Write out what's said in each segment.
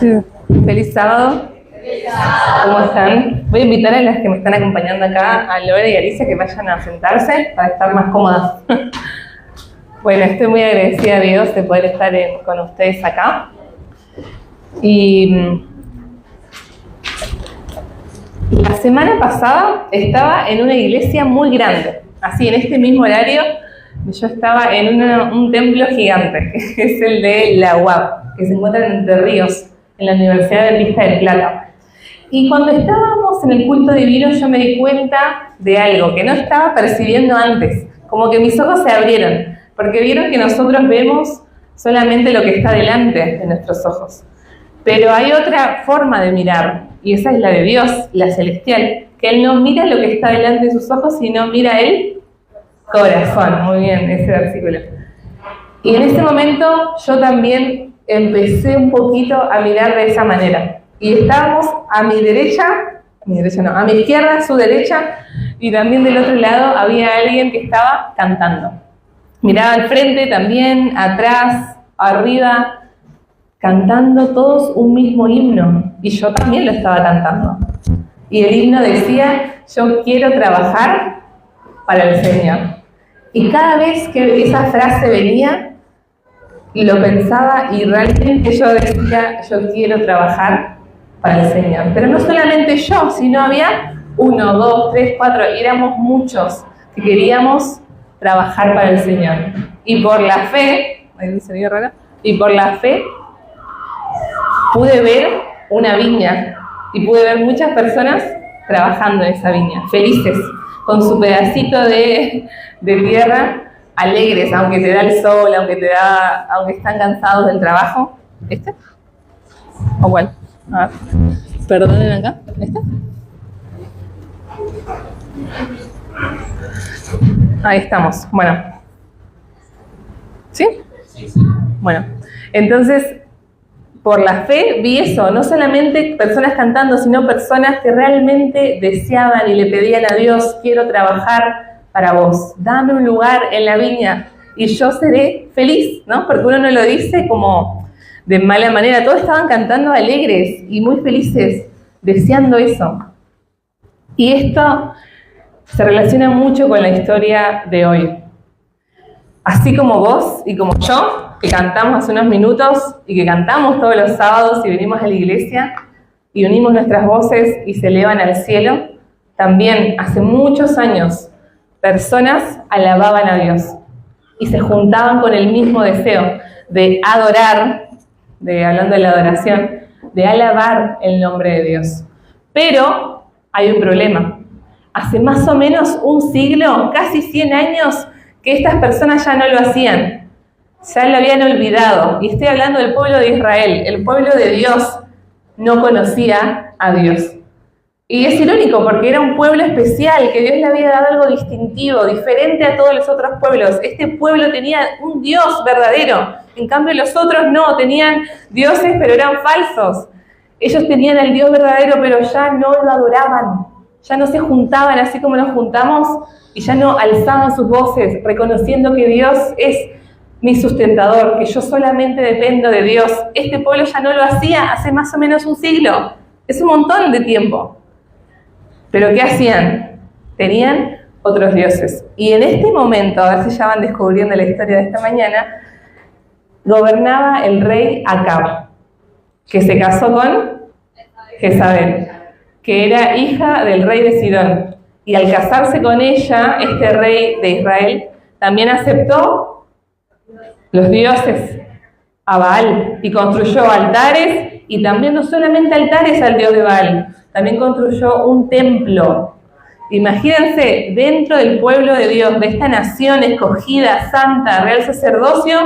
Sí. Feliz sábado. ¿Cómo están? Voy a invitar a las que me están acompañando acá, a Lore y Alicia, que vayan a sentarse para estar más cómodas. Bueno, estoy muy agradecida a Dios de poder estar con ustedes acá. Y la semana pasada estaba en una iglesia muy grande. Así, en este mismo horario, yo estaba en un templo gigante, que es el de la UAP, que se encuentra en Entre Ríos, en la Universidad de Vista del Plata. Y cuando estábamos en el culto divino, yo me di cuenta de algo que no estaba percibiendo antes. Como que mis ojos se abrieron, porque vieron que nosotros vemos solamente lo que está delante de nuestros ojos. Pero hay otra forma de mirar, y esa es la de Dios, la celestial, que Él no mira lo que está delante de sus ojos, sino mira el corazón. Muy bien, ese versículo. Y en ese momento yo también empecé un poquito a mirar de esa manera. Y estábamos a mi derecha, a mi izquierda, a su derecha, y también del otro lado había alguien que estaba cantando. Miraba al frente también, atrás, arriba, cantando todos un mismo himno. Y yo también lo estaba cantando. Y el himno decía, yo quiero trabajar para el Señor. Y cada vez que esa frase venía, lo pensaba y realmente yo decía, yo quiero trabajar para el Señor. Pero no solamente yo, sino había 1, 2, 3, 4, éramos muchos que queríamos trabajar para el Señor. Y por la fe, pude ver una viña y pude ver muchas personas trabajando en esa viña, felices, con su pedacito de tierra, alegres, aunque te da el sol, aunque están cansados del trabajo. ¿Este? ¿O cuál? A ver. Perdonen acá. ¿Este? Ahí estamos. Bueno. ¿Sí? Bueno. Entonces, por la fe vi eso, no solamente personas cantando, sino personas que realmente deseaban y le pedían a Dios, quiero trabajar para vos, dame un lugar en la viña y yo seré feliz, ¿no? Porque uno no lo dice como de mala manera, todos estaban cantando alegres y muy felices, deseando eso. Y esto se relaciona mucho con la historia de hoy. Así como vos y como yo, que cantamos hace unos minutos y que cantamos todos los sábados y venimos a la iglesia y unimos nuestras voces y se elevan al cielo, también hace muchos años personas alababan a Dios y se juntaban con el mismo deseo de adorar, hablando de la adoración, de alabar el nombre de Dios. Pero hay un problema. Hace más o menos un siglo, casi 100 años, que estas personas ya no lo hacían. Ya lo habían olvidado. Y estoy hablando del pueblo de Israel. El pueblo de Dios no conocía a Dios. Y es irónico porque era un pueblo especial, que Dios le había dado algo distintivo, diferente a todos los otros pueblos. Este pueblo tenía un Dios verdadero. En cambio los otros no, tenían dioses pero eran falsos. Ellos tenían al Dios verdadero pero ya no lo adoraban. Ya no se juntaban así como nos juntamos y ya no alzaban sus voces reconociendo que Dios es mi sustentador, que yo solamente dependo de Dios. Este pueblo ya no lo hacía hace más o menos un siglo. Es un montón de tiempo. ¿Pero qué hacían? Tenían otros dioses. Y en este momento, a ver si ya van descubriendo la historia de esta mañana, gobernaba el rey Acab, que se casó con Jezabel, que era hija del rey de Sidón. Y al casarse con ella, este rey de Israel también aceptó los dioses, a Baal, y construyó altares, y también no solamente altares al dios de Baal, también construyó un templo. Imagínense, dentro del pueblo de Dios, de esta nación escogida, santa, real sacerdocio,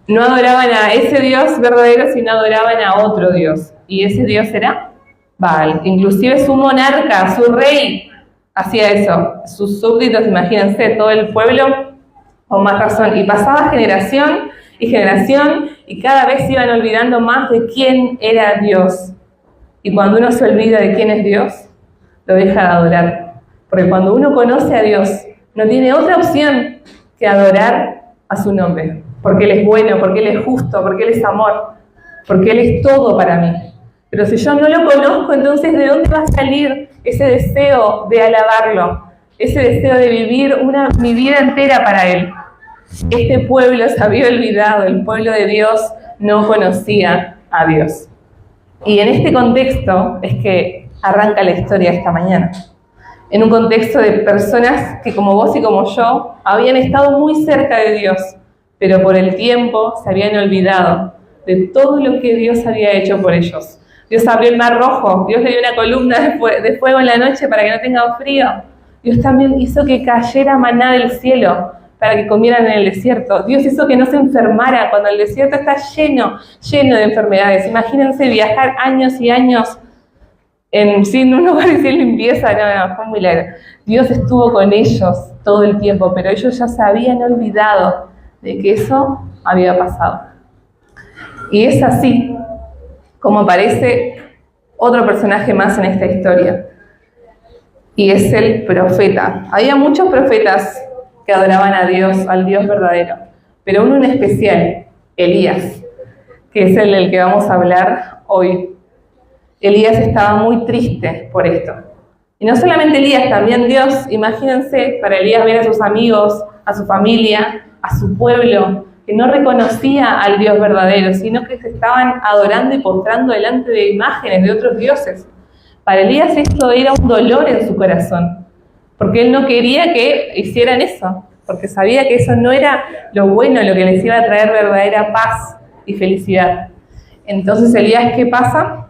no adoraban a ese Dios verdadero, sino adoraban a otro Dios. Y ese Dios era Baal. Inclusive su monarca, su rey, hacía eso. Sus súbditos, imagínense, todo el pueblo, con más razón. Y pasaba generación y generación, y cada vez se iban olvidando más de quién era Dios. Y cuando uno se olvida de quién es Dios, lo deja de adorar. Porque cuando uno conoce a Dios, no tiene otra opción que adorar a su nombre. Porque Él es bueno, porque Él es justo, porque Él es amor. porque Él es todo para mí. Pero si yo no lo conozco, entonces ¿de dónde va a salir ese deseo de alabarlo? Ese deseo de vivir mi vida entera para Él. Este pueblo se había olvidado, el pueblo de Dios no conocía a Dios. Y en este contexto es que arranca la historia esta mañana. En un contexto de personas que como vos y como yo habían estado muy cerca de Dios, pero por el tiempo se habían olvidado de todo lo que Dios había hecho por ellos. Dios abrió el mar rojo, Dios le dio una columna de fuego en la noche para que no tengan frío. Dios también hizo que cayera maná del cielo para que comieran en el desierto. Dios hizo que no se enfermara cuando el desierto está lleno de enfermedades. Imagínense viajar años y años sin un lugar y sin limpieza. No, fue un milagro. Dios estuvo con ellos todo el tiempo, pero ellos ya se habían olvidado de que eso había pasado. Y es así como aparece otro personaje más en esta historia. Y es el profeta. Había muchos profetas que adoraban a Dios, al Dios verdadero, pero uno en especial, Elías, que es el del que vamos a hablar hoy. Elías estaba muy triste por esto. Y no solamente Elías, también Dios. Imagínense, para Elías ver a sus amigos, a su familia, a su pueblo, que no reconocía al Dios verdadero, sino que se estaban adorando y postrando delante de imágenes de otros dioses. Para Elías esto era un dolor en su corazón, porque él no quería que hicieran eso, porque sabía que eso no era lo bueno, lo que les iba a traer verdadera paz y felicidad. Entonces Elías, ¿qué pasa?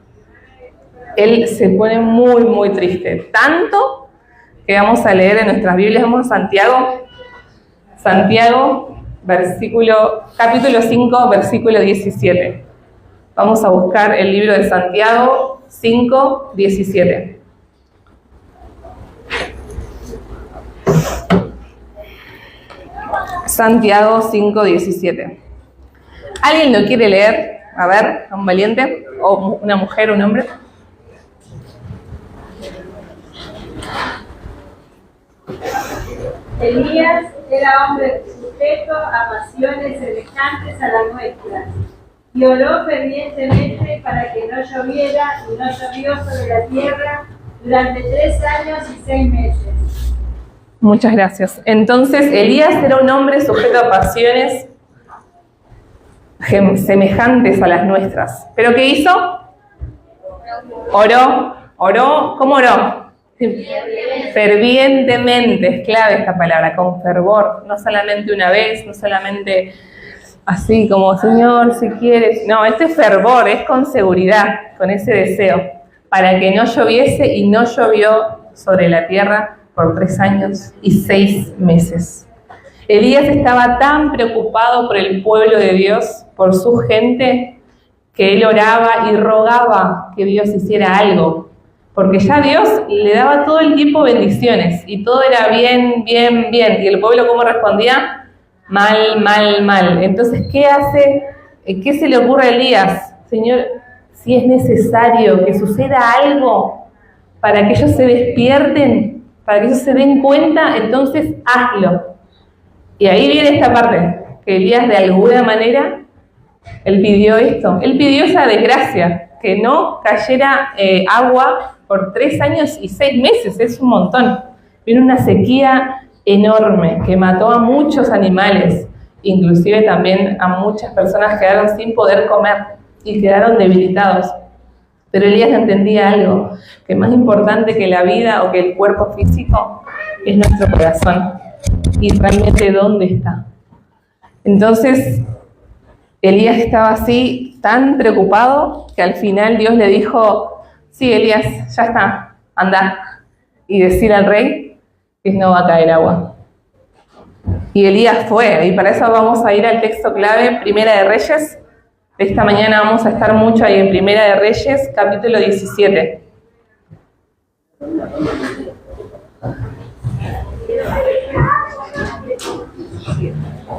Él se pone muy, muy triste, tanto que vamos a leer en nuestras Biblias. Vamos a Santiago, capítulo 5, versículo 17. Vamos a buscar el libro de Santiago 5, 17. Santiago 5, 17. ¿Alguien lo quiere leer? A ver, un valiente, o una mujer, un hombre. Elías era hombre sujeto a pasiones semejantes a las nuestras, y oró fervientemente para que no lloviera, y no llovió sobre la tierra durante 3 años y 6 meses. Muchas gracias. Entonces, Elías era un hombre sujeto a pasiones semejantes a las nuestras. ¿Pero qué hizo? Oró, ¿cómo oró? Fervientemente, es clave esta palabra, con fervor, no solamente una vez, no solamente así como, Señor, si quieres. No, este fervor es con seguridad, con ese deseo, para que no lloviese, y no llovió sobre la tierra por 3 años y 6 meses. Elías estaba tan preocupado por el pueblo de Dios, por su gente, que él oraba y rogaba que Dios hiciera algo, porque ya Dios le daba todo el tiempo bendiciones y todo era bien, bien, bien. ¿Y el pueblo cómo respondía? Mal, mal, mal. Entonces, ¿qué hace? ¿Qué se le ocurre a Elías? Señor, si es necesario que suceda algo para que ellos se despierten, para que ellos se den cuenta, entonces hazlo. Y ahí viene esta parte, que Elías de alguna manera, él pidió esto, él pidió esa desgracia, que no cayera agua por 3 años y 6 meses, es un montón. Vino una sequía enorme que mató a muchos animales, inclusive también a muchas personas quedaron sin poder comer y quedaron debilitados. Pero Elías entendía algo, que más importante que la vida o que el cuerpo físico es nuestro corazón. Y realmente, ¿dónde está? Entonces, Elías estaba así, tan preocupado, que al final Dios le dijo: sí, Elías, ya está, anda. Y decir al rey que no va a caer agua. Y Elías fue, y para eso vamos a ir al texto clave, Primera de Reyes. Esta mañana vamos a estar mucho ahí en Primera de Reyes, capítulo 17.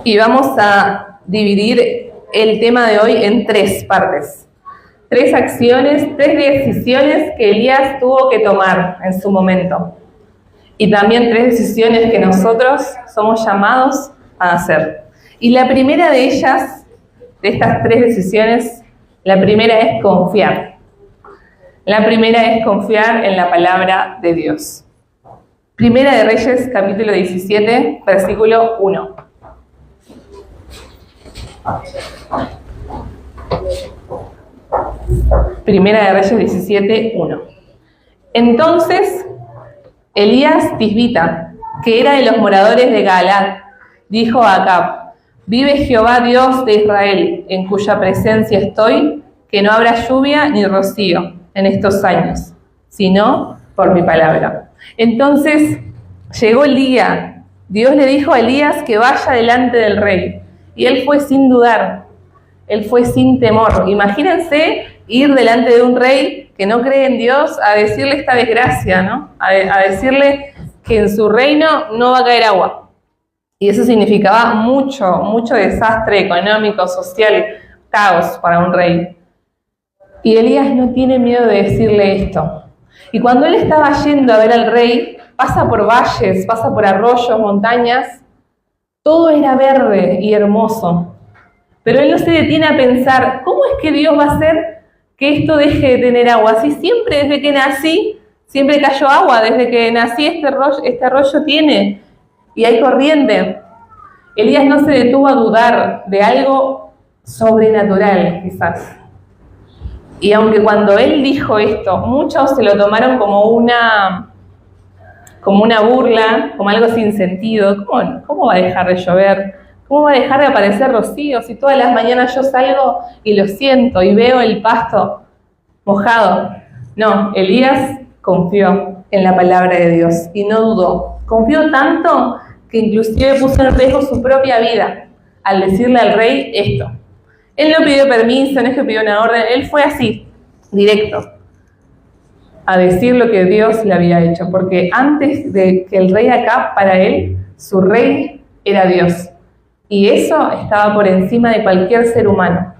Y vamos a dividir el tema de hoy en 3 partes. 3 acciones, 3 decisiones que Elías tuvo que tomar en su momento. Y también 3 decisiones que nosotros somos llamados a hacer. Y la primera de ellas, de estas 3 decisiones, La primera es confiar. La primera es confiar en la palabra de Dios. Primera de Reyes, capítulo 17, versículo 1. Primera de Reyes 17, 1. Entonces, Elías Tisbita, que era de los moradores de Galaad, dijo a Acab: vive Jehová Dios de Israel, en cuya presencia estoy, que no habrá lluvia ni rocío en estos años, sino por mi palabra. Entonces llegó el día, Dios le dijo a Elías que vaya delante del rey, y él fue sin dudar, él fue sin temor. Imagínense ir delante de un rey que no cree en Dios a decirle esta desgracia, ¿no? A decirle que en su reino no va a caer agua. Y eso significaba mucho desastre económico, social, caos para un rey. Y Elías no tiene miedo de decirle esto. Y cuando él estaba yendo a ver al rey, pasa por valles, pasa por arroyos, montañas, todo era verde y hermoso. Pero él no se detiene a pensar, ¿cómo es que Dios va a hacer que esto deje de tener agua? Si siempre desde que nací, siempre cayó agua, desde que nací este arroyo tiene, y hay corriente. Elías no se detuvo a dudar de algo sobrenatural, quizás. Y aunque cuando él dijo esto, muchos se lo tomaron como una burla, como algo sin sentido. ¿Cómo va a dejar de llover? ¿Cómo va a dejar de aparecer rocío si todas las mañanas yo salgo y lo siento y veo el pasto mojado? No, Elías confió en la palabra de Dios y no dudó. Confió tanto que inclusive puso en riesgo su propia vida al decirle al rey esto. Él no pidió permiso, no es que pidió una orden, él fue así, directo, a decir lo que Dios le había hecho, porque antes de que el rey Acab, para él, su rey era Dios, y eso estaba por encima de cualquier ser humano.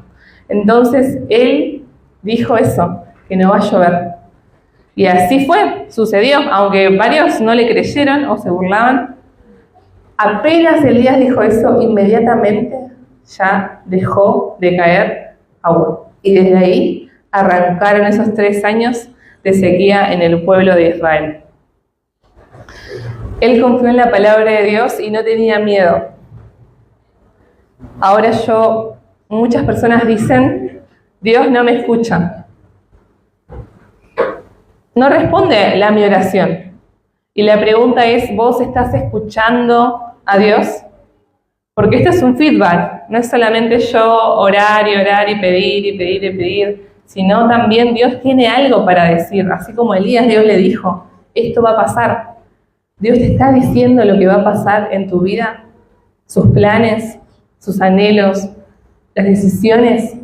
Entonces él dijo eso, que no va a llover. Y así fue, sucedió, aunque varios no le creyeron o se burlaban. Apenas Elías dijo eso, inmediatamente ya dejó de caer agua. Y desde ahí arrancaron esos 3 años de sequía en el pueblo de Israel. Él confió en la palabra de Dios y no tenía miedo. Ahora muchas personas dicen, Dios no me escucha. No responde mi oración. Y la pregunta es, ¿vos estás escuchando a Dios? Porque esto es un feedback, no es solamente yo orar y pedir, sino también Dios tiene algo para decir, así como Elías, Dios le dijo, esto va a pasar. Dios te está diciendo lo que va a pasar en tu vida, sus planes, sus anhelos, las decisiones.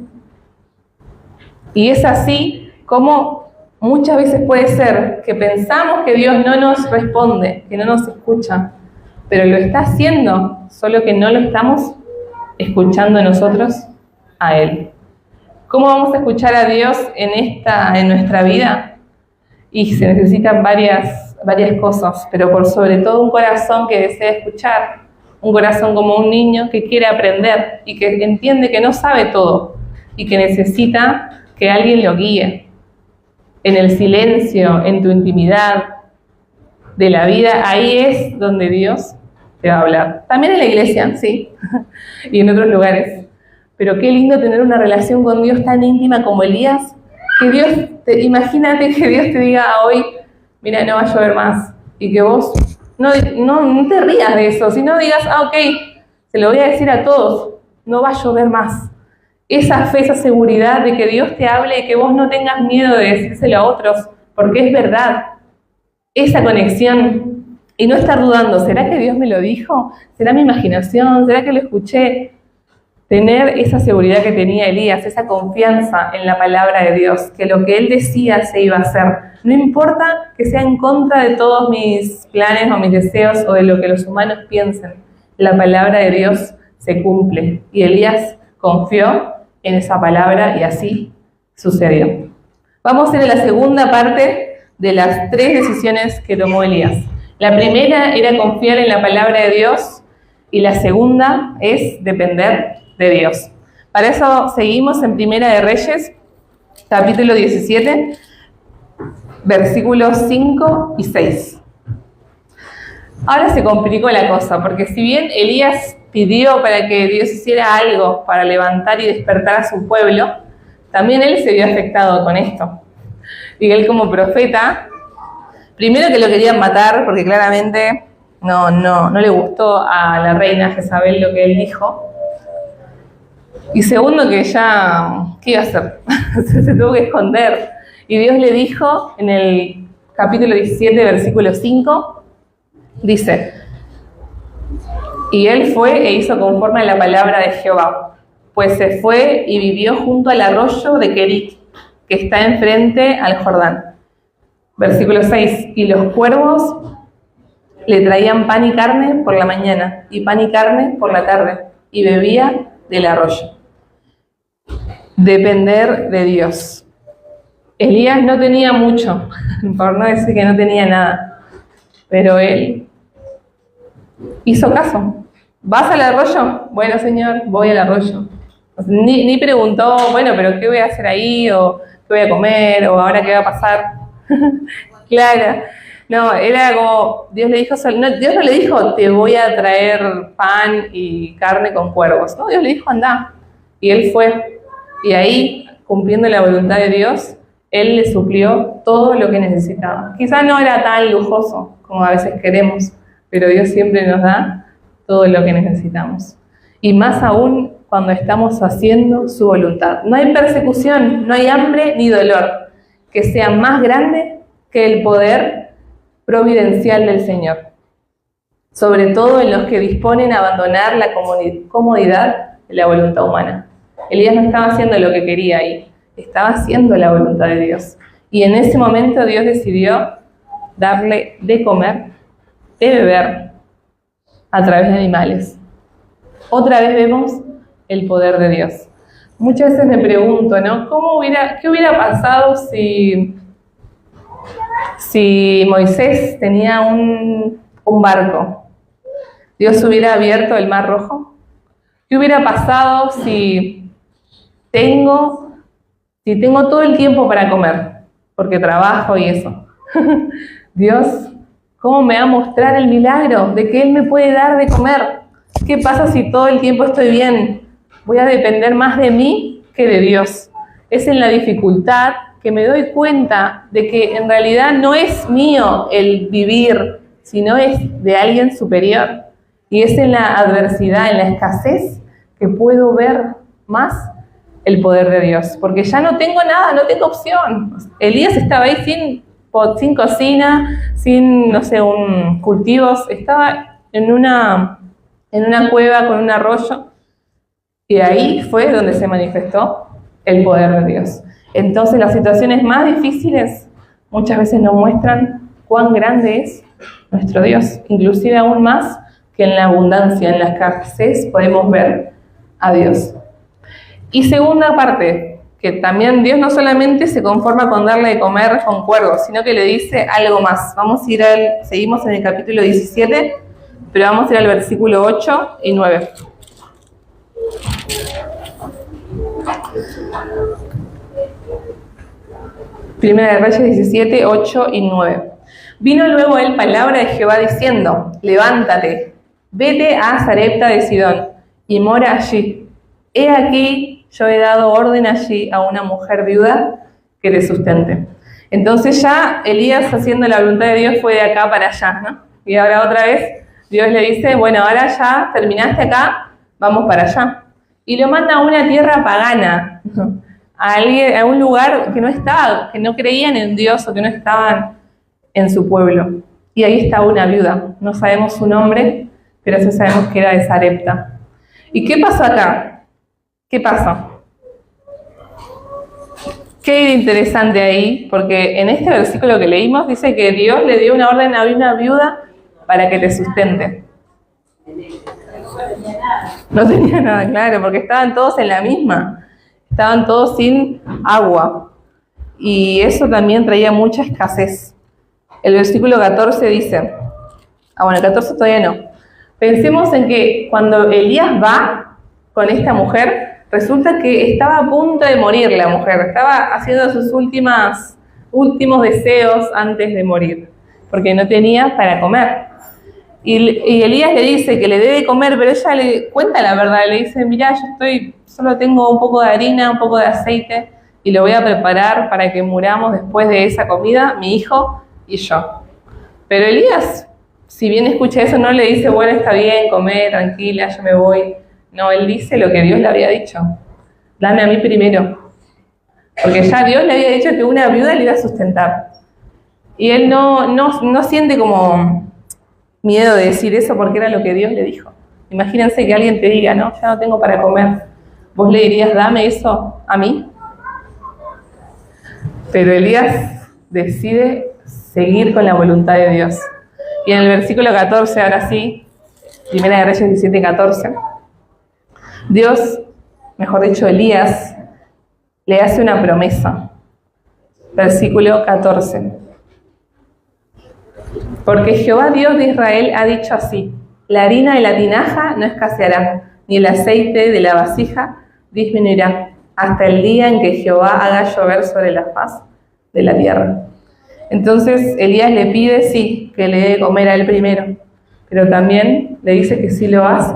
Y es así como muchas veces puede ser que pensamos que Dios no nos responde, que no nos escucha, pero lo está haciendo, solo que no lo estamos escuchando nosotros a Él. ¿Cómo vamos a escuchar a Dios en nuestra vida? Y se necesitan varias cosas, pero por sobre todo un corazón que desea escuchar, un corazón como un niño que quiere aprender y que entiende que no sabe todo y que necesita que alguien lo guíe. En el silencio, en tu intimidad de la vida, ahí es donde Dios te va a hablar. También en la iglesia, sí, y en otros lugares. Pero qué lindo tener una relación con Dios tan íntima como Elías, que imagínate que Dios te diga hoy, mira, no va a llover más, y que vos no te rías de eso, sino digas, ok, se lo voy a decir a todos, no va a llover más. Esa fe, esa seguridad de que Dios te hable y que vos no tengas miedo de decírselo a otros, porque es verdad. Esa conexión y no estar dudando, ¿será que Dios me lo dijo? ¿Será mi imaginación? ¿Será que lo escuché? Tener esa seguridad que tenía Elías, esa confianza en la palabra de Dios, que lo que él decía se iba a hacer. No importa que sea en contra de todos mis planes o mis deseos o de lo que los humanos piensen, la palabra de Dios se cumple. Y Elías confió en esa palabra y así sucedió. Vamos a ir a la segunda parte de las 3 decisiones que tomó Elías. La primera era confiar en la palabra de Dios y la segunda es depender de Dios. Para eso seguimos en Primera de Reyes, capítulo 17, versículos 5 y 6. Ahora se complicó la cosa, porque si bien Elías pidió para que Dios hiciera algo para levantar y despertar a su pueblo, también él se vio afectado con esto. Y él como profeta, primero que lo querían matar, porque claramente no le gustó a la reina Jezabel lo que él dijo. Y segundo que ya, ¿qué iba a hacer? Se tuvo que esconder. Y Dios le dijo en el capítulo 17, versículo 5, dice: y él fue e hizo conforme a la palabra de Jehová, pues se fue y vivió junto al arroyo de Querit, que está enfrente al Jordán. Versículo 6, y los cuervos le traían pan y carne por la mañana, y pan y carne por la tarde, y bebía del arroyo. Depender de Dios. Elías no tenía mucho, por no decir que no tenía nada, pero él hizo caso. ¿Vas al arroyo? Bueno, Señor, voy al arroyo. Ni preguntó, bueno, pero ¿qué voy a hacer ahí? ¿O qué voy a comer? ¿O ahora qué va a pasar? Claro. No, era como, Dios le dijo, Dios no le dijo, te voy a traer pan y carne con cuervos. No, Dios le dijo, anda. Y él fue. Y ahí, cumpliendo la voluntad de Dios, él le suplió todo lo que necesitaba. Quizás no era tan lujoso como a veces queremos, pero Dios siempre nos da todo lo que necesitamos. Y más aún cuando estamos haciendo su voluntad. No hay persecución, no hay hambre ni dolor que sea más grande que el poder providencial del Señor. Sobre todo en los que disponen a abandonar la comodidad de la voluntad humana. Elías no estaba haciendo lo que quería ahí, estaba haciendo la voluntad de Dios. Y en ese momento Dios decidió darle de comer, de beber, a través de animales. Otra vez vemos el poder de Dios. Muchas veces me pregunto, ¿no? ¿Qué hubiera pasado si Moisés tenía un barco? ¿Dios hubiera abierto el Mar Rojo? ¿Qué hubiera pasado si tengo todo el tiempo para comer? Porque trabajo y eso. Dios, ¿cómo me va a mostrar el milagro de que Él me puede dar de comer? ¿Qué pasa si todo el tiempo estoy bien? Voy a depender más de mí que de Dios. Es en la dificultad que me doy cuenta de que en realidad no es mío el vivir, sino es de alguien superior. Y es en la adversidad, en la escasez, que puedo ver más el poder de Dios. Porque ya no tengo nada, no tengo opción. Elías estaba ahí sin cocina, sin, cultivos. Estaba en una cueva con un arroyo. Y ahí fue donde se manifestó el poder de Dios. Entonces las situaciones más difíciles muchas veces nos muestran cuán grande es nuestro Dios. Inclusive aún más que en la abundancia, en la escasez podemos ver a Dios. Y segunda parte, que también Dios no solamente se conforma con darle de comer con cuervos, sino que le dice algo más. Seguimos en el capítulo 17, pero vamos a ir al versículo 8 y 9. Primera de Reyes 17, 8 y 9. Vino luego a él palabra de Jehová diciendo: levántate, vete a Sarepta de Sidón y mora allí. He aquí, yo he dado orden allí a una mujer viuda que te sustente. Entonces ya Elías, haciendo la voluntad de Dios, fue de acá para allá, ¿no? Y ahora otra vez Dios le dice: bueno, ahora ya terminaste acá, vamos para allá. Y lo manda a una tierra pagana, a un lugar que no creían en Dios o que no estaban en su pueblo. Y ahí está una viuda, no sabemos su nombre, pero sí sabemos que era de Sarepta. ¿Y qué pasó acá? ¿Qué pasó? Qué interesante ahí, porque en este versículo que leímos dice que Dios le dio una orden a una viuda para que te sustente. No tenía nada, claro, porque estaban todos en la misma. Estaban todos sin agua. Y eso también traía mucha escasez. El versículo 14 dice, el 14 todavía no. Pensemos en que cuando Elías va con esta mujer, Resulta que estaba a punto de morir la mujer, estaba haciendo sus últimos deseos antes de morir, porque no tenía para comer. Y Elías le dice que le debe comer, pero ella le cuenta la verdad, le dice, mirá, solo tengo un poco de harina, un poco de aceite, y lo voy a preparar para que muramos después de esa comida, mi hijo y yo. Pero Elías, si bien escucha eso, no le dice, bueno, está bien, comé, tranquila, yo me voy. No, él dice lo que Dios le había dicho. Dame a mí primero. Porque ya Dios le había dicho que una viuda le iba a sustentar. Y él no siente como miedo de decir eso porque era lo que Dios le dijo. Imagínense que alguien te diga, no, ya no tengo para comer. ¿Vos le dirías, dame eso a mí? Pero Elías decide seguir con la voluntad de Dios. Y en el versículo 14, ahora sí, Primera de Reyes 17, 14, Dios, mejor dicho, Elías, le hace una promesa. Versículo 14. Porque Jehová Dios de Israel ha dicho así, la harina de la tinaja no escaseará, ni el aceite de la vasija disminuirá, hasta el día en que Jehová haga llover sobre la faz de la tierra. Entonces Elías le pide, sí, que le dé comer a él primero, pero también le dice que si lo hace,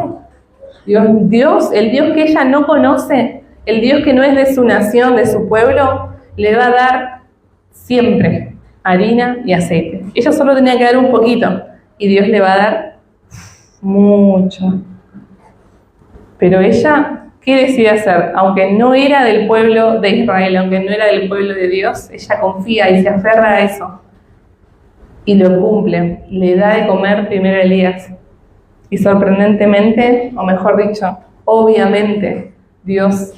el Dios que ella no conoce, el Dios que no es de su nación, de su pueblo, le va a dar siempre harina y aceite. Ella solo tenía que dar un poquito y Dios le va a dar mucho. Pero ella, ¿qué decide hacer? Aunque no era del pueblo de Israel, aunque no era del pueblo de Dios, ella confía y se aferra a eso. Y lo cumple, le da de comer primero a Elías. Y sorprendentemente, o mejor dicho, obviamente, Dios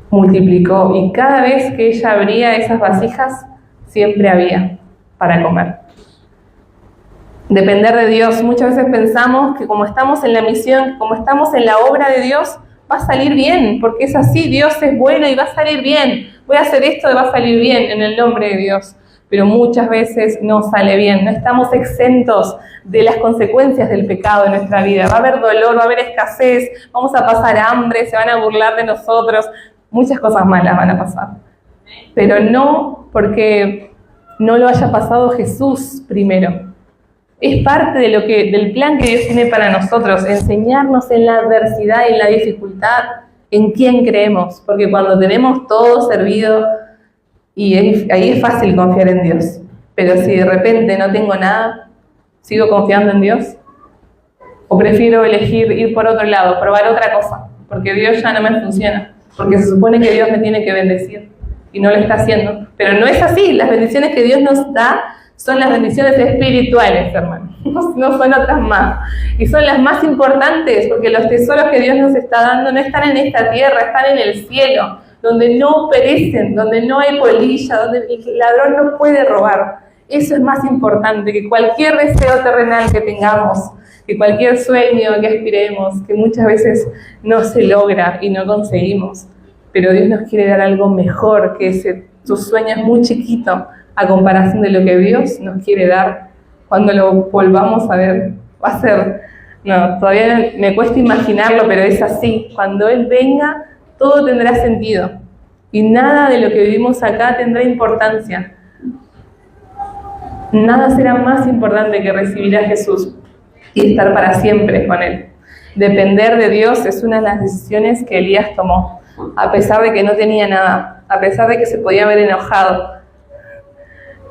multiplicó. Y cada vez que ella abría esas vasijas, siempre había para comer. Depender de Dios. Muchas veces pensamos que como estamos en la misión, como estamos en la obra de Dios, va a salir bien, porque es así, Dios es bueno y va a salir bien. Voy a hacer esto y va a salir bien en el nombre de Dios. Pero muchas veces no sale bien, no estamos exentos de las consecuencias del pecado en nuestra vida. Va a haber dolor, va a haber escasez, vamos a pasar hambre, se van a burlar de nosotros, muchas cosas malas van a pasar. Pero no porque no lo haya pasado Jesús primero. Es parte de del plan que Dios tiene para nosotros, enseñarnos en la adversidad y en la dificultad en quién creemos, porque cuando tenemos todo servido, y ahí es fácil confiar en Dios, pero si de repente no tengo nada, ¿sigo confiando en Dios? ¿O prefiero elegir ir por otro lado, probar otra cosa? Porque Dios ya no me funciona, porque se supone que Dios me tiene que bendecir, y no lo está haciendo. Pero no es así, las bendiciones que Dios nos da son las bendiciones espirituales, hermano, no son otras más. Y son las más importantes, porque los tesoros que Dios nos está dando no están en esta tierra, están en el cielo, donde no perecen, donde no hay polilla, donde el ladrón no puede robar. Eso es más importante que cualquier deseo terrenal que tengamos, que cualquier sueño que aspiremos, que muchas veces no se logra y no conseguimos. Pero Dios nos quiere dar algo mejor que ese. Tu sueño es muy chiquito a comparación de lo que Dios nos quiere dar. Cuando lo volvamos a ver, va a ser, no, todavía me cuesta imaginarlo, pero es así. Cuando Él venga, todo tendrá sentido. Y nada de lo que vivimos acá tendrá importancia. Nada será más importante que recibir a Jesús y estar para siempre con Él. Depender de Dios es una de las decisiones que Elías tomó, a pesar de que no tenía nada, a pesar de que se podía haber enojado.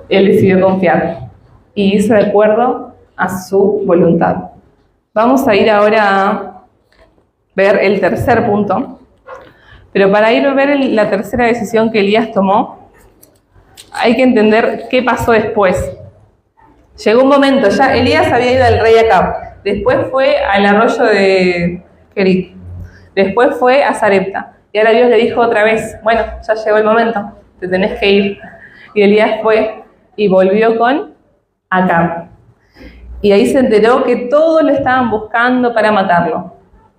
Él decidió confiar y hizo de acuerdo a su voluntad. Vamos a ir ahora a ver el tercer punto, pero para ir a ver la tercera decisión que Elías tomó, hay que entender qué pasó después. Llegó un momento, ya Elías había ido al rey Acab, después fue al arroyo de Kerit, después fue a Sarepta, y ahora Dios le dijo otra vez, bueno, ya llegó el momento, te tenés que ir. Y Elías fue y volvió con Acab. Y ahí se enteró que todos lo estaban buscando para matarlo.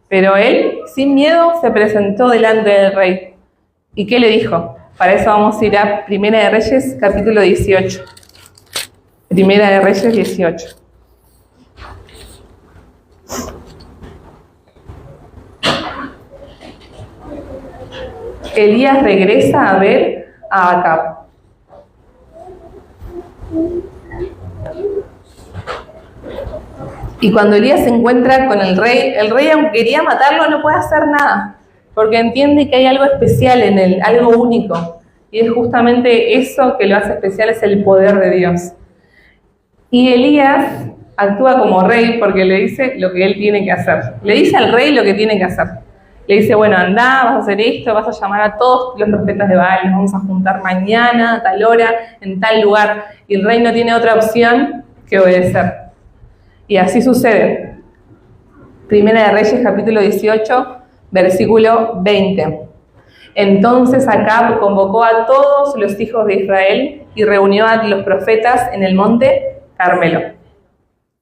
Pero él, sin miedo, se presentó delante del rey. ¿Y qué le dijo? Para eso vamos a ir a Primera de Reyes, capítulo 18. Primera de Reyes 18. Elías regresa a ver a Acab. Y cuando Elías se encuentra con el rey, aunque quería matarlo, no puede hacer nada, porque entiende que hay algo especial en él, algo único. Y es justamente eso que lo hace especial, es el poder de Dios. Y Elías actúa como rey porque le dice lo que él tiene que hacer. Le dice al rey lo que tiene que hacer. Le dice, bueno, andá, vas a hacer esto, vas a llamar a todos los profetas de Baal, nos vamos a juntar mañana, a tal hora, en tal lugar. Y el rey no tiene otra opción que obedecer. Y así sucede. Primera de Reyes, capítulo 18, versículo 20. Entonces Acab convocó a todos los hijos de Israel y reunió a los profetas en el monte Carmelo.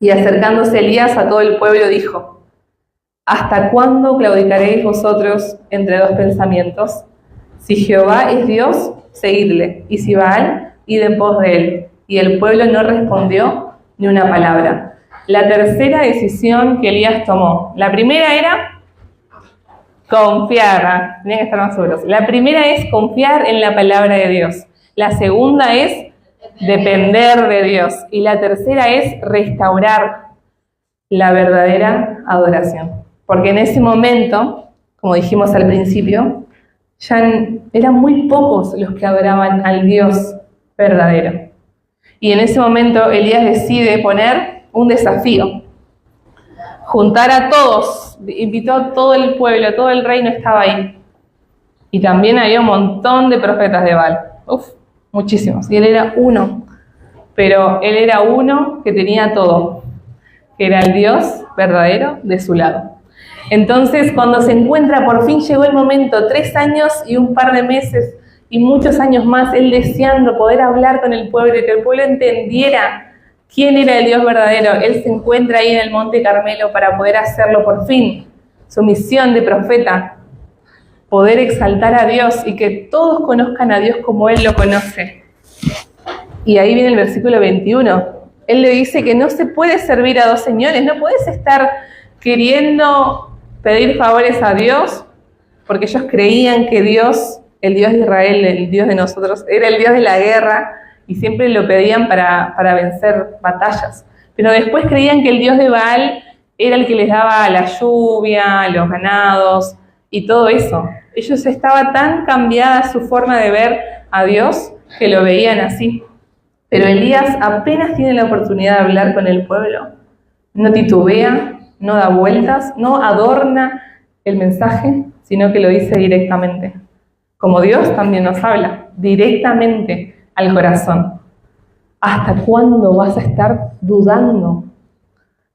Y acercándose Elías a todo el pueblo dijo, ¿hasta cuándo claudicaréis vosotros entre dos pensamientos? Si Jehová es Dios, seguidle, y si Baal, id en pos de él. Y el pueblo no respondió ni una palabra. La tercera decisión que Elías tomó. La primera era confiar, tenían que estar más seguros. La primera es confiar en la palabra de Dios. La segunda es depender de Dios. Y la tercera es restaurar la verdadera adoración. Porque en ese momento, como dijimos al principio, ya eran muy pocos los que adoraban al Dios verdadero. Y en ese momento Elías decide poner un desafío. Juntar a todos, invitó a todo el pueblo, todo el reino estaba ahí. Y también había un montón de profetas de Baal. Muchísimos. Y él era uno. Pero él era uno que tenía todo. Que era el Dios verdadero de su lado. Entonces, cuando se encuentra, por fin llegó el momento, 3 años y un par de meses, y muchos años más, él deseando poder hablar con el pueblo y que el pueblo entendiera quién era el Dios verdadero. Él se encuentra ahí en el monte Carmelo para poder hacerlo por fin. Su misión de profeta, poder exaltar a Dios y que todos conozcan a Dios como Él lo conoce. Y ahí viene el versículo 21. Él le dice que no se puede servir a dos señores, no puedes estar queriendo pedir favores a Dios, porque ellos creían que Dios, el Dios de Israel, el Dios de nosotros, era el Dios de la guerra, y siempre lo pedían para vencer batallas. Pero después creían que el Dios de Baal era el que les daba la lluvia, los ganados y todo eso. Ellos estaba tan cambiada su forma de ver a Dios que lo veían así. Pero Elías apenas tiene la oportunidad de hablar con el pueblo. No titubea, no da vueltas, no adorna el mensaje, sino que lo dice directamente. Como Dios también nos habla, directamente al corazón. ¿Hasta cuándo vas a estar dudando?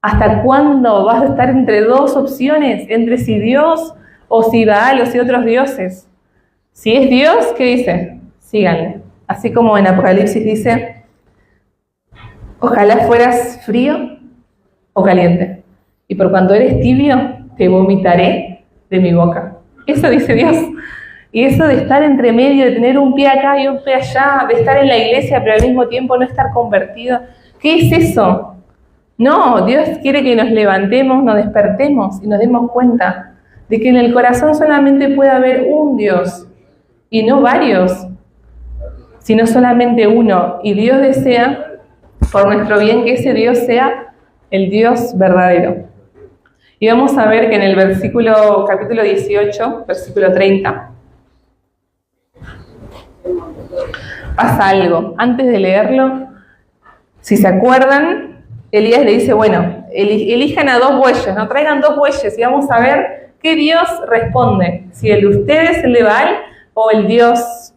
¿Hasta cuándo vas a estar entre dos opciones? Entre si Dios o si Baal o si otros dioses. Si es Dios, ¿qué dice? Síganle. Así como en Apocalipsis dice, ojalá fueras frío o caliente. Y por cuanto eres tibio, te vomitaré de mi boca. Eso dice Dios. Y eso de estar entre medio, de tener un pie acá y un pie allá, de estar en la iglesia pero al mismo tiempo no estar convertido, ¿qué es eso? No, Dios quiere que nos levantemos, nos despertemos y nos demos cuenta de que en el corazón solamente puede haber un Dios y no varios, sino solamente uno. Y Dios desea, por nuestro bien, que ese Dios sea el Dios verdadero. Y vamos a ver que en el capítulo 18, versículo 30, pasa algo. Antes de leerlo, si se acuerdan, Elías le dice, bueno, elijan a 2 bueyes, no traigan 2 bueyes y vamos a ver qué Dios responde. Si el de ustedes, el de Baal, o el Dios.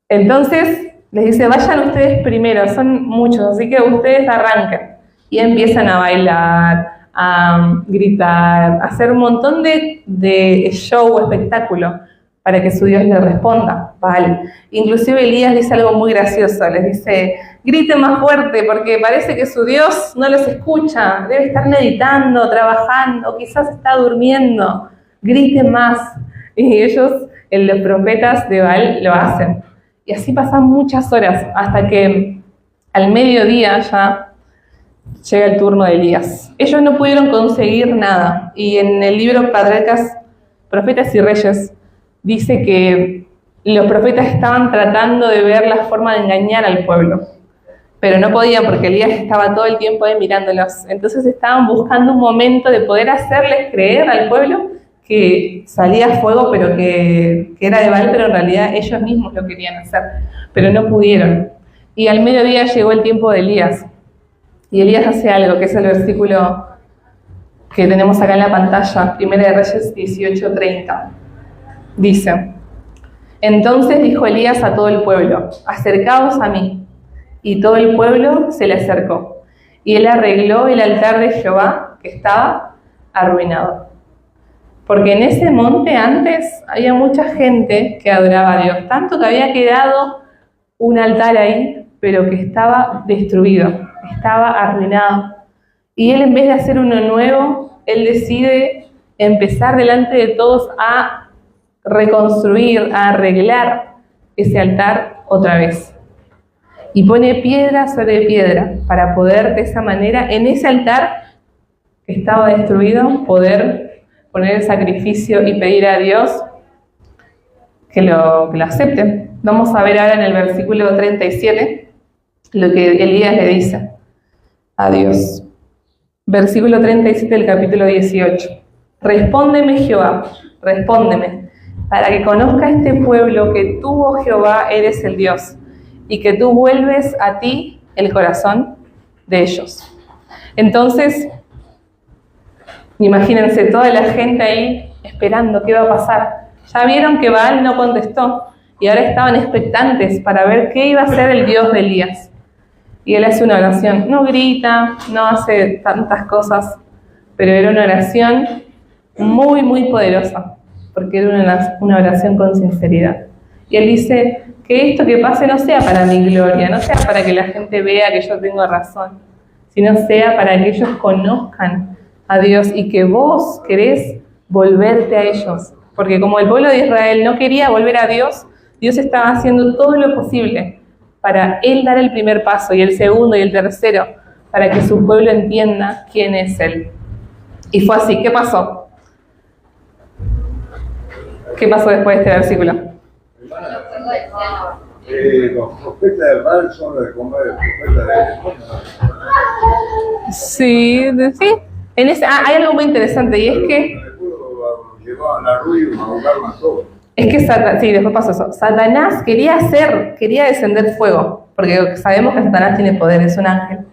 Entonces les dice, vayan ustedes primero, son muchos, así que ustedes arranquen. Y empiezan a bailar, a gritar, a hacer un montón de show, espectáculo, para que su Dios le responda, Baal. Inclusive Elías dice algo muy gracioso, les dice, griten más fuerte, porque parece que su Dios no los escucha, debe estar meditando, trabajando, quizás está durmiendo, griten más. Y ellos, los profetas de Baal, lo hacen. Y así pasan muchas horas, hasta que al mediodía ya llega el turno de Elías. Ellos no pudieron conseguir nada, y en el libro Patriarcas, Profetas y Reyes, dice que los profetas estaban tratando de ver la forma de engañar al pueblo, pero no podían porque Elías estaba todo el tiempo ahí mirándolos. Entonces estaban buscando un momento de poder hacerles creer al pueblo que salía fuego, pero que era de Baal, pero en realidad ellos mismos lo querían hacer, pero no pudieron. Y al mediodía llegó el tiempo de Elías, y Elías hace algo, que es el versículo que tenemos acá en la pantalla, 1 de Reyes 18:30. Dice: entonces dijo Elías a todo el pueblo: acercaos a mí. Y todo el pueblo se le acercó, y él arregló el altar de Jehová, que estaba arruinado. Porque en ese monte antes había mucha gente que adoraba a Dios, tanto que había quedado un altar ahí, pero que estaba destruido, estaba arruinado. Y él, en vez de hacer uno nuevo, él decide empezar delante de todos a reconstruir, a arreglar ese altar otra vez. Y pone piedra sobre piedra para poder de esa manera, en ese altar que estaba destruido, poder poner el sacrificio y pedir a Dios que lo acepte. Vamos a ver ahora en el versículo 37 lo que Elías le dice a Dios. Versículo 37 del capítulo 18. Respóndeme, Jehová, respóndeme, para que conozca este pueblo que tú, oh Jehová, eres el Dios, y que tú vuelves a ti el corazón de ellos. Entonces, imagínense toda la gente ahí esperando qué va a pasar. Ya vieron que Baal no contestó y ahora estaban expectantes para ver qué iba a hacer el Dios de Elías. Y él hace una oración, no grita, no hace tantas cosas, pero era una oración muy, muy poderosa, porque era una oración con sinceridad. Y él dice: que esto que pase no sea para mi gloria, no sea para que la gente vea que yo tengo razón, sino sea para que ellos conozcan a Dios y que vos querés volverte a ellos. Porque como el pueblo de Israel no quería volver a Dios, Dios estaba haciendo todo lo posible para él dar el primer paso y el segundo y el tercero, para que su pueblo entienda quién es él. Y fue así. ¿Qué pasó? ¿Qué pasó después de este versículo? Los profetas de Baal son los como los profetas de... Sí. Hay algo muy interesante, y es que... Llevaban a Ruiz a ahogar más todo. Es que después pasó eso. Satanás quería descender fuego, porque sabemos que Satanás tiene poder, es un ángel.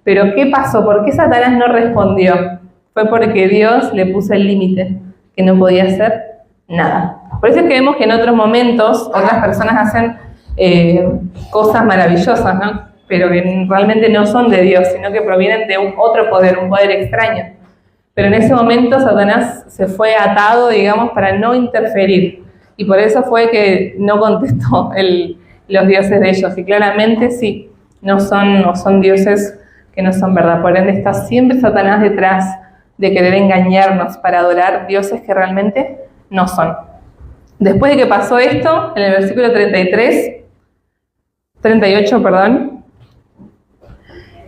Pero ¿qué pasó? ¿Por qué Satanás no respondió? Fue porque Dios le puso el límite, que no podía hacer nada. Por eso es que vemos que en otros momentos otras personas hacen cosas maravillosas, ¿no? Pero que realmente no son de Dios, sino que provienen de otro poder, un poder extraño. Pero en ese momento Satanás se fue atado, digamos, para no interferir. Y por eso fue que no contestó los dioses de ellos. Y claramente sí, no son dioses que no son verdad. Por ende está siempre Satanás detrás de querer engañarnos para adorar dioses que realmente no son. Después de que pasó esto, en el versículo 38,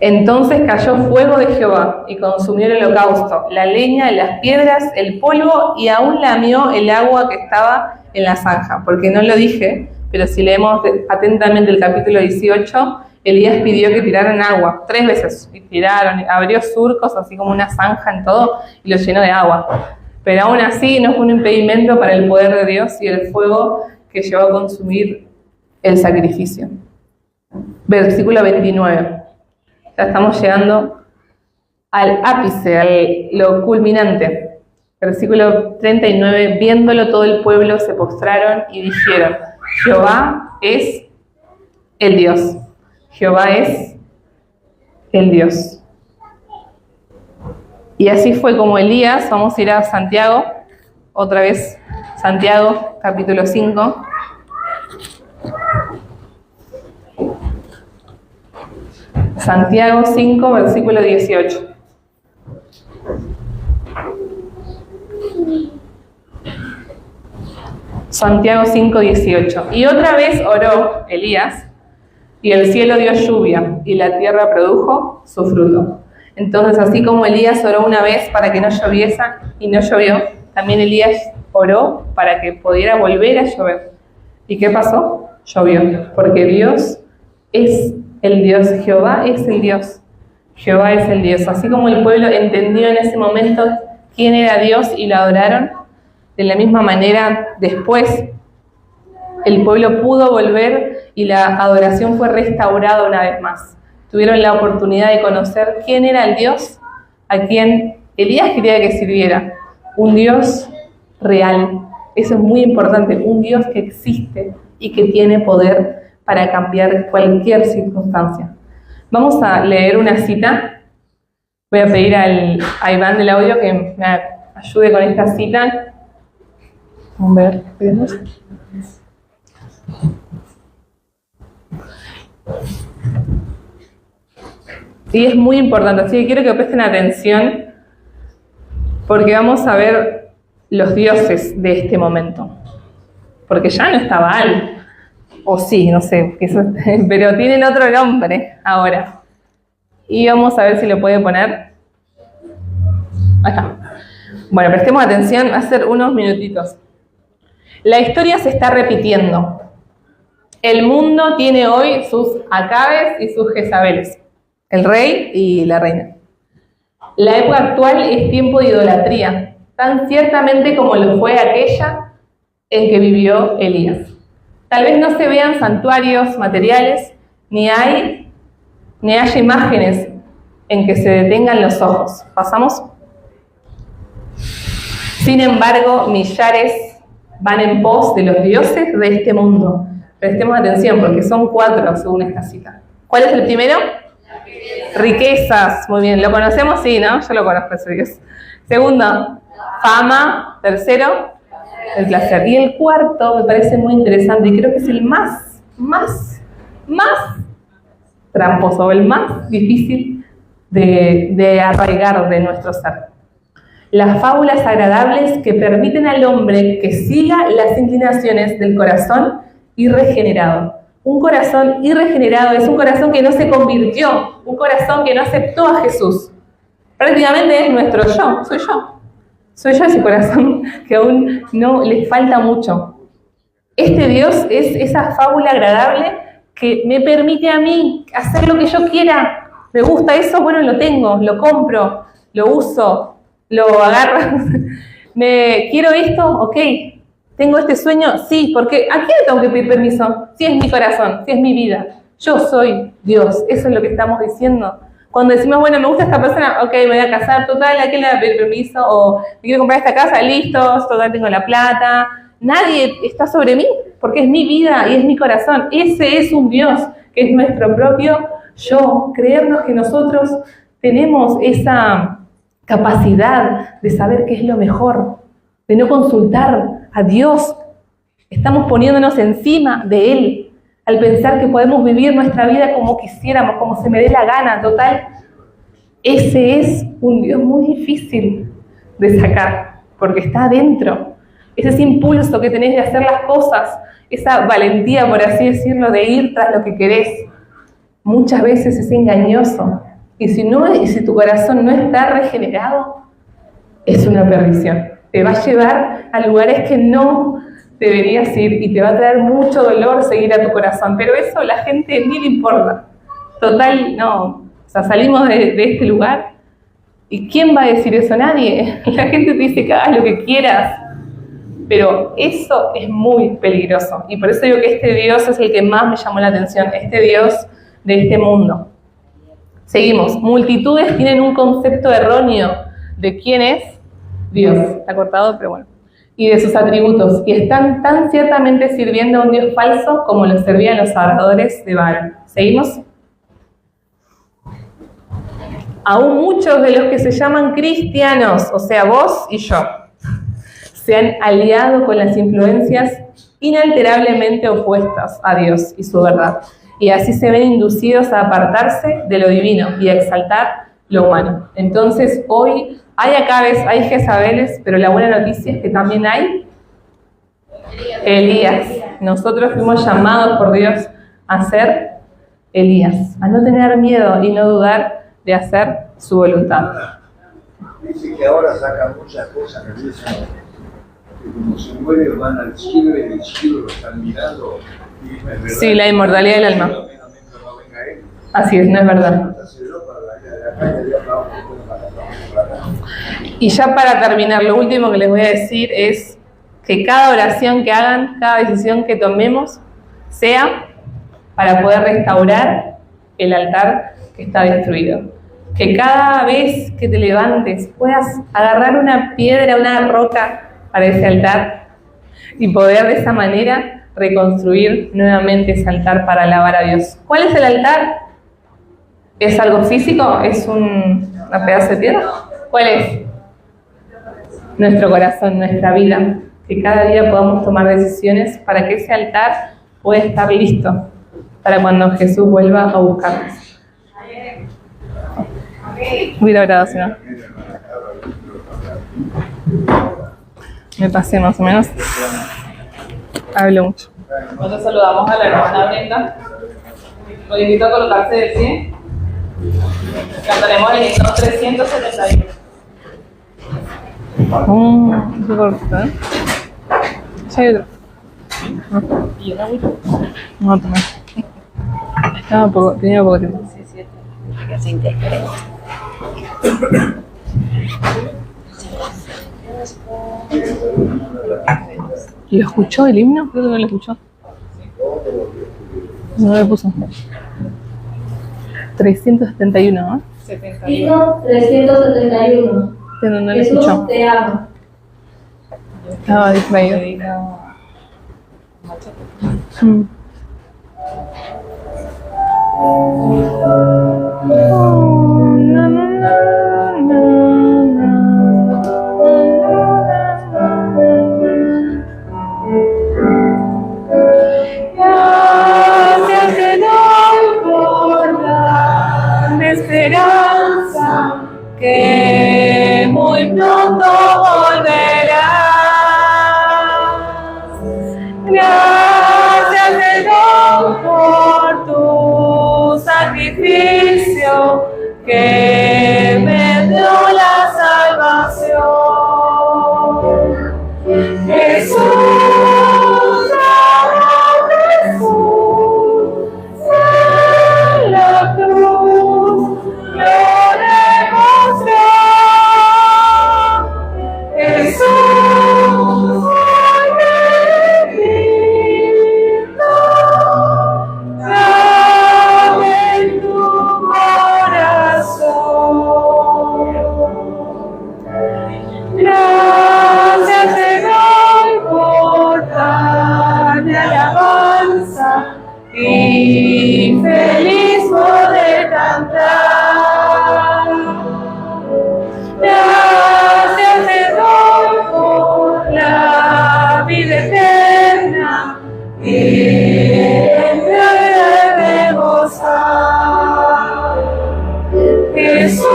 entonces cayó fuego de Jehová y consumió el holocausto, la leña, las piedras, el polvo, y aún lamió el agua que estaba en la zanja. Porque no lo dije, pero si leemos atentamente el capítulo 18, Elías pidió que tiraran agua 3 veces, y tiraron, abrió surcos, así como una zanja en todo, y lo llenó de agua. Pero aún así no fue un impedimento para el poder de Dios y el fuego que llevó a consumir el sacrificio. Versículo 29. Ya estamos llegando al ápice, a lo culminante. Versículo 39. Viéndolo todo el pueblo se postraron y dijeron: Jehová es el Dios. Jehová es el Dios. Y así fue como Elías. Vamos a ir a Santiago, otra vez Santiago, capítulo 5. Santiago 5, versículo 18. Santiago 5, 18. Y otra vez oró Elías, y el cielo dio lluvia, y la tierra produjo su fruto. Entonces, así como Elías oró una vez para que no lloviese y no llovió, también Elías oró para que pudiera volver a llover. ¿Y qué pasó? Llovió, porque Dios es el Dios, Jehová es el Dios, Jehová es el Dios. Así como el pueblo entendió en ese momento quién era Dios y lo adoraron, de la misma manera después el pueblo pudo volver y la adoración fue restaurada una vez más. Tuvieron la oportunidad de conocer quién era el Dios a quien Elías quería que sirviera, un Dios real. Eso es muy importante, un Dios que existe y que tiene poder para cambiar cualquier circunstancia. Vamos a leer una cita. Voy a pedir a Iván del audio que me ayude con esta cita. Vamos a ver. Y es muy importante, así que quiero que presten atención porque vamos a ver los dioses de este momento. Porque ya no está Baal, o sí, no sé, pero tienen otro nombre ahora. Y vamos a ver si lo puede poner. Ahí está. Bueno, prestemos atención, va a ser unos minutitos. La historia se está repitiendo. El mundo tiene hoy sus Acabes y sus Jezabeles, el rey y la reina. La época actual es tiempo de idolatría, tan ciertamente como lo fue aquella en que vivió Elías. Tal vez no se vean santuarios materiales, ni haya imágenes en que se detengan los ojos. ¿Pasamos? Sin embargo, millares van en pos de los dioses de este mundo. Prestemos atención porque son 4 según esta cita. ¿Cuál es el primero? Riquezas. Muy bien, ¿lo conocemos? Sí, ¿no? Yo lo conozco ese Dios. Segundo, fama. Tercero, el placer. Y el cuarto me parece muy interesante y creo que es el más tramposo, el más difícil de arraigar de nuestro ser. Las fábulas agradables que permiten al hombre que siga las inclinaciones del corazón irregenerado. Un corazón irregenerado es un corazón que no se convirtió, un corazón que no aceptó a Jesús. Prácticamente es nuestro yo, soy yo. Soy yo ese corazón que aún no le falta mucho. Este Dios es esa fábula agradable que me permite a mí hacer lo que yo quiera. Me gusta eso, bueno, lo tengo, lo compro, lo uso, lo agarro. ¿Quiero esto? Ok. ¿Tengo este sueño? Sí, porque ¿a quién le tengo que pedir permiso? Si es mi corazón, si es mi vida. Yo soy Dios, eso es lo que estamos diciendo. Cuando decimos, bueno, me gusta esta persona, ok, me voy a casar, total, ¿a quién le voy a pedir permiso? O me quiero comprar esta casa, listo, total, tengo la plata. Nadie está sobre mí, porque es mi vida y es mi corazón. Ese es un Dios, que es nuestro propio yo. Creernos que nosotros tenemos esa capacidad de saber qué es lo mejor, de no consultar a Dios. Estamos poniéndonos encima de Él al pensar que podemos vivir nuestra vida como quisiéramos, como se me dé la gana, total. Ese es un Dios muy difícil de sacar, porque está adentro. Es ese impulso que tenés de hacer las cosas, esa valentía, por así decirlo, de ir tras lo que querés. Muchas veces es engañoso. Y si tu corazón no está regenerado, es una perdición. Te va a llevar a lugares que no deberías ir y te va a traer mucho dolor seguir a tu corazón. Pero eso a la gente ni le importa. Total, no. O sea, salimos de este lugar y ¿quién va a decir eso? Nadie. La gente te dice que hagas lo que quieras. Pero eso es muy peligroso. Y por eso digo que este Dios es el que más me llamó la atención. Este Dios de este mundo. Seguimos. Multitudes tienen un concepto erróneo de quién es Dios. Está cortado, pero bueno. Y de sus atributos. Y están tan ciertamente sirviendo a un Dios falso como lo servían los adoradores de Baal. ¿Seguimos? Aún muchos de los que se llaman cristianos, o sea, vos y yo, se han aliado con las influencias inalterablemente opuestas a Dios y su verdad. Y así se ven inducidos a apartarse de lo divino y a exaltar lo humano. Entonces, hoy hay Acabes, hay Jezabeles, pero la buena noticia es que también hay Elías. Nosotros fuimos llamados por Dios a ser Elías, a no tener miedo y no dudar de hacer su voluntad. Dice que ahora sacan muchas cosas que dicen que como se muere van al cielo y en el cielo lo están mirando. Y es verdad, Sí, la inmortalidad del alma. mientras no venga él, Así es, no es verdad. hágaselo para la vida de acá y de acá, para acá. Y ya para terminar, lo último que les voy a decir es que cada oración que hagan, cada decisión que tomemos, sea para poder restaurar el altar que está destruido. Que cada vez que te levantes puedas agarrar una piedra, una roca para ese altar y poder de esa manera reconstruir nuevamente ese altar para alabar a Dios. ¿Cuál es el altar? ¿Es algo físico? ¿Es una pedazo de piedra? ¿Cuál es? Nuestro corazón, nuestra vida. Que cada día podamos tomar decisiones para que ese altar pueda estar listo para cuando Jesús vuelva a buscarnos. Hubiera orado, Señor. Me pasé más o menos. Hablo mucho. Nosotros saludamos a la hermana Brenda. Los invito a colocarse de pie. Cantaremos el himno 371. Qué corto, ¿eh? ¿Ya hay otro? ¿Y el agüita? No, tomé. Tenía poco tiempo. Sí, que se integre. ¿Lo escuchó el himno? Creo que no lo escuchó. No lo puso. 371, ¿no? 71. Himno 371. Pero no lo Jesús escuchó. te ama. Estaba distraído. Mm. Gracias te doy por la esperanza que muy pronto volverás. Gracias te doy por tu sacrificio que me dio la salvación. Jesús, Jesús, en la cruz lo demostró. Jesús, gracias te doy por tan alabanza y feliz poder cantar. Gracias te doy por la vida eterna y siempre de gozar. Jesús,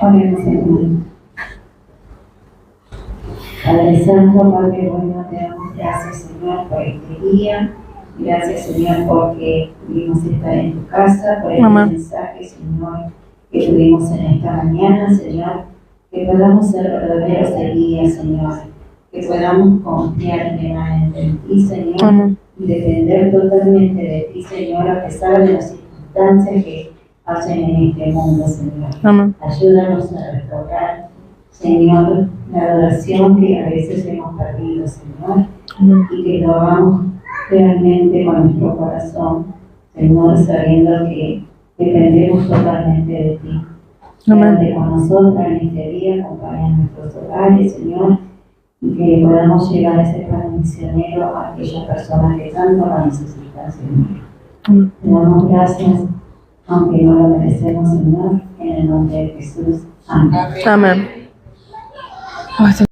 Oremos, Señor. Padre Santo, Padre bueno, te damos gracias, Señor, por este día. Gracias, Señor, porque pudimos estar en tu casa, por este mensaje, Señor, que tuvimos en esta mañana, Señor. Que podamos ser verdaderos de día, Señor. Que podamos confiar plenamente en ti, Señor. Y depender totalmente de ti, Señor, a pesar de las circunstancias que hacen en este mundo, Señor. Amén. Ayúdanos a restaurar, Señor, la adoración que a veces hemos perdido, Señor. Y que lo hagamos realmente con nuestro corazón, Señor, sabiendo que dependemos totalmente de ti. Quédate con nosotros en este día, acompaña a nuestros hogares, Señor, y que podamos llegar a ese plan misionero a aquellas personas que tanto lo necesitan, Señor. Te damos gracias, aunque no lo merecemos, Señor, en el nombre de Jesús. Amén. Amén.